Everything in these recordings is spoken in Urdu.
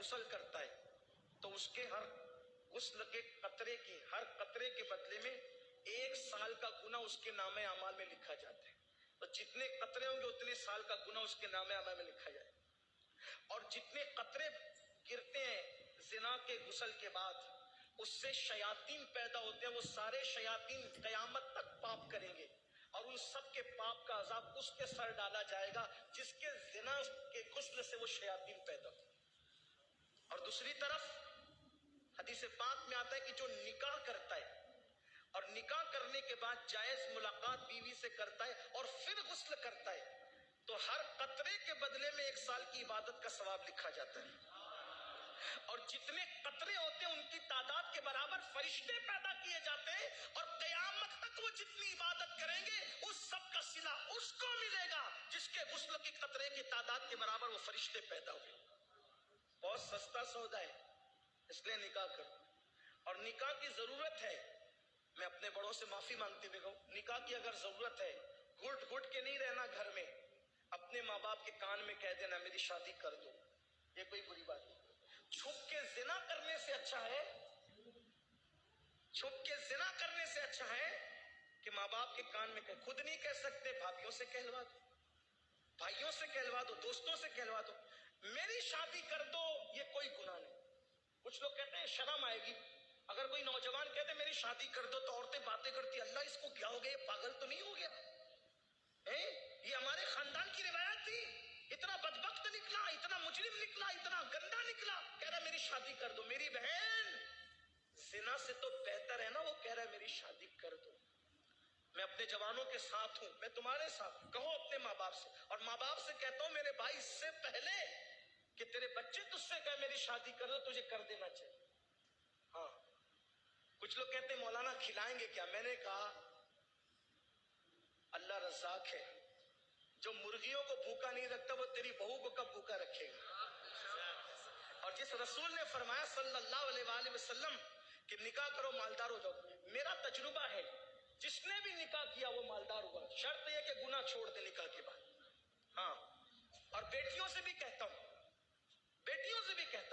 غسل کرتا ہے تو اس کے ہر غسل کے ہر قطرے کے بدلے میں 1 سال کا گناہ اس کے نامہ اعمال میں لکھا جاتا ہے. تو جتنے قطرے ہوں گے اتنے سال کا گناہ اس کے نامہ اعمال میں لکھا جائے. اور جتنے قطرے گرتے ہیں زنا کے غسل کے بعد اس سے شیاطین پیدا ہوتے ہیں، وہ سارے شیاطین قیامت تک پاپ کریں گے اور ان سب کے پاپ کا عذاب اس کے سر ڈالا جائے گا جس کے زنا کے غسل سے وہ شیاطین پیدا ہو. اور دوسری طرف حدیث پاک میں آتا ہے کہ جو نکاح کرتا ہے اور نکاح کرنے کے بعد جائز ملاقات بیوی سے کرتا ہے اور پھر غسل کرتا ہے تو ہر قطرے کے بدلے میں 1 سال کی عبادت کا ثواب لکھا جاتا ہے. اور جتنے قطرے ہوتے ہیں ان کی تعداد کے برابر فرشتے پیدا کیے جاتے ہیں اور قیامت تک وہ جتنی عبادت کریں گے اس سب کا صلہ اس کو ملے گا جس کے غسل کی قطرے کی تعداد کے برابر وہ فرشتے پیدا ہوئے. بہت سستا سودا ہے، اس لیے نکاح کرو. اور نکاح کی ضرورت ہے، میں اپنے بڑوں سے معافی مانگتے ہوئے کہوں، نکاح کی اگر ضرورت ہے گھٹ گھٹ کے نہیں رہنا گھر میں، اپنے ماں باپ کے کان میں کہہ دینا میری شادی کر دو، یہ کوئی بری بات نہیں. چھپ کے زنا کرنے سے اچھا ہے، چھپ کے زنا کرنے سے اچھا ہے کہ ماں باپ کے کان میں خود نہیں کہہ سکتے بھابھیوں سے کہلوا دو، بھائیوں سے کہلوا دو، دوستوں سے کہلوا دو میری شادی کر دو، یہ کوئی گناہ نہیں. کچھ لوگ کہتے ہیں شرم آئے گی، اگر کوئی نوجوان کہتے میری شادی کر دو تو عورتیں باتیں کرتی اللہ اس کو کیا ہو گیا، یہ پاگل تو نہیں ہو گیا، یہ ہمارے خاندان کی روایت تھی، اتنا بدبخت نکلا، اتنا مجرم نکلا، اتنا گندا نکلا، کہہ رہا میری شادی کر دو. میری بہن زنا سے تو بہتر ہے نا وہ کہہ رہا ہے میری شادی کر دو. میں اپنے جوانوں کے ساتھ ہوں، میں تمہارے ساتھ ہوں. کہو اپنے ماں باپ سے، اور ماں باپ سے کہتا ہوں میرے بھائی اس سے پہلے کہ تیرے بچے تجھ سے کہے میری شادی کر دو تجھے کر دینا چاہیے. ہاں کچھ لوگ کہتے ہیں مولانا کھلائیں گے کیا؟ میں نے کہا اللہ رزاق ہے، جو مرغیوں کو بھوکا نہیں رکھتا وہ تیری بہو کو کب بھوکا رکھے گا. اور جس رسول نے فرمایا صلی اللہ علیہ وآلہ وسلم کہ نکاح کرو مالدار ہو جاؤ، میرا تجربہ ہے جس نے بھی نکاح کیا وہ مالدار ہوا. شرط یہ کہ گناہ چھوڑ دے نکاح کے بعد. ہاں اور بیٹیوں سے بھی کہتا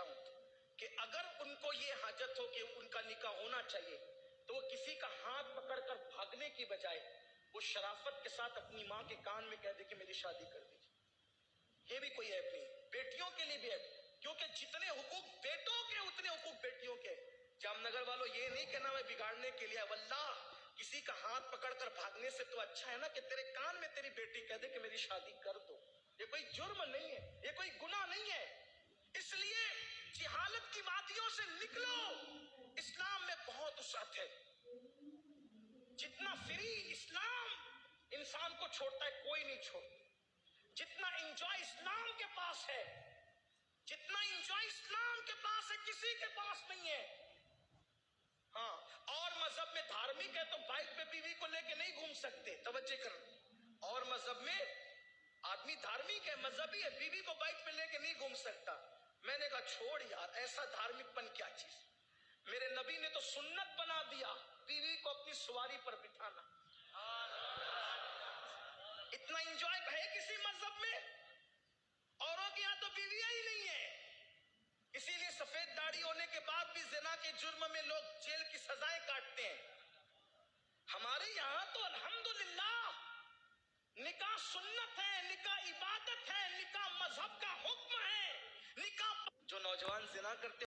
ہوں کہ اگر ان کو یہ حاجت ہو کہ ان کا نکاح ہونا چاہیے تو وہ کسی کا ہاتھ پکڑ کر بھاگنے کی بجائے وہ شرافت کے ساتھ اپنی ماں کے کان میں کہہ دے کہ میری شادی کر دیجیے. یہ بھی کوئی عیب نہیں، بیٹیوں کے لیے بھی عیب، کیونکہ جتنے حقوق بیٹوں کے اتنے حقوق بیٹیوں کے. جام نگر والوں یہ نہیں کہنا میں بگاڑنے کے لیے، واللہ کسی کا ہاتھ پکڑ کر بھاگنے سے تو اچھا ہے نا کہ تیرے کان میں تیری بیٹی کہہ دے کہ میری شادی کر دو. یہ کوئی جرم نہیں ہے، یہ کوئی گناہ نہیں ہے. اس لیے جہالت کی وادیوں سے نکلو، اسلام میں بہت وسعت ہے. جتنا فری اسلام انسان کو چھوڑتا ہے کوئی نہیں چھوڑتا. جتنا انجوائے اسلام کے پاس ہے، جتنا انجوائے اسلام کے پاس ہے کسی کے پاس نہیں ہے. ہاں اور مذہب میں دھارمک ہے تو بائک پہ بیوی کو لے کے نہیں گھوم سکتے، توجہ کر. اور مذہب میں آدمی دھارمک ہے، مذہبی ہے، بیوی کو بائک پہ لے کے نہیں گھوم سکتا. میں نے کہا چھوڑ یار، ایسا دھارمک پن کیا چیز. میرے نبی نے تو سنت بنا دیا بیوی کو اپنی سواری پر بٹھانا. اتنا انجوائے ہے کسی مذہب میں؟ اوروں کے یہاں تو بیویاں ہی نہیں ہیں. اسی لیے سفید داڑھی ہونے کے بعد بھی زنا کے جرم میں لوگ جیل کی سزائیں کاٹتے ہیں. ہمارے یہاں تو الحمدللہ نکاح سنت ہے، نکاح عبادت ہے، نکاح مذہب کا حکم ہے. نکاح جو نوجوان زنا کرتے